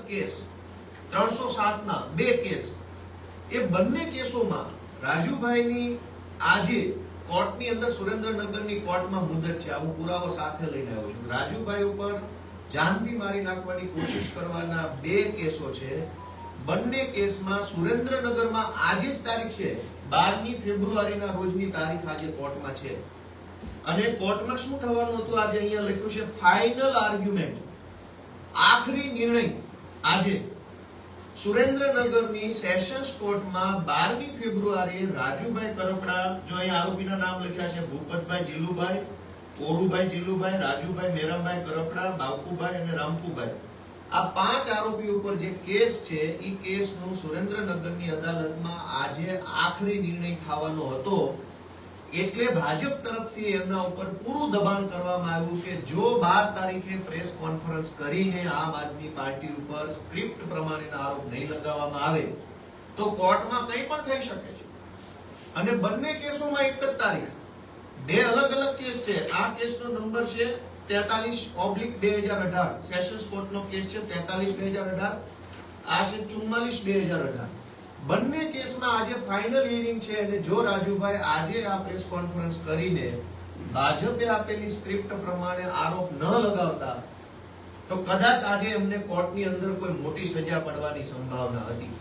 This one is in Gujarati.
કેસ 307 ના 2 કેસ, એ બંને કેસોમાં રાજુભાઈની આજે કોર્ટની અંદર સુરેન્દ્રનગરની કોર્ટમાં મુદત છે. હું પુરાવો સાથે લઈને આવ્યો છું. રાજુભાઈ ઉપર જાનથી મારી નાખવાની કોશિશ કરવાના 2 કેસો છે. બંને કેસમાં સુરેન્દ્રનગરમાં આજે જ તારીખ છે, 12મી ફેબ્રુઆરીના રોજની તારીખ આજે કોર્ટમાં છે. અને કોર્ટમાં શું થવાનું હતું આજે અહીંયા લખ્યું છે ફાઇનલ આર્ગ્યુમેન્ટ, આખરી નિર્ણય આજે સુરેન્દ્રનગરની સેશન્સ કોર્ટમાં 12મી ફેબ્રુઆરીએ રાજુભાઈ કરપડા, જો અહીંયા આરોપીના નામ લખ્યા છે ભૂપતભાઈ જીલુભાઈ, ઓરુભાઈ જીલુભાઈ, રાજુભાઈ મેરામભાઈ કરપડા, બાવકુભાઈ અને રામકુભાઈ, આ 5 આરોપી ઉપર જે કેસ છે એ કેસનું સુરેન્દ્રનગરની અદાલતમાં આજે આખરી નિર્ણય થવાનો હતો. એટલે ભાજપ તરફથી એમના ઉપર પૂરું દબાણ કરવામાં આવ્યું કે જો 12 તારીખે પ્રેસ કોન્ફરન્સ કરીને આમ આદમી પાર્ટી ઉપર સ્ક્રિપ્ટ પ્રમાણેના આરોપ નહીં લગાવવામાં આવે તો કોર્ટમાં કંઈ પણ થઈ શકે છે. અને બંને કેસોમાં એક જ તારીખ, 2 અલગ અલગ કેસ છે. આ કેસનો નંબર છે 43/2018, સેશન્સ કોર્ટનો કેસ છે 43/2018, આ છે 44/2018. બંને કેસમાં આજે ફાઇનલ હિયરિંગ છે. અને જો રાજુભાઈ આજે આ પ્રેસ કોન્ફરન્સ કરીને ભાજપે આપેલી સ્ક્રિપ્ટ પ્રમાણે આરોપ ન લગાવતા તો કદાચ આજે એમને કોર્ટની અંદર કોઈ મોટી સજા પડવાની સંભાવના હતી.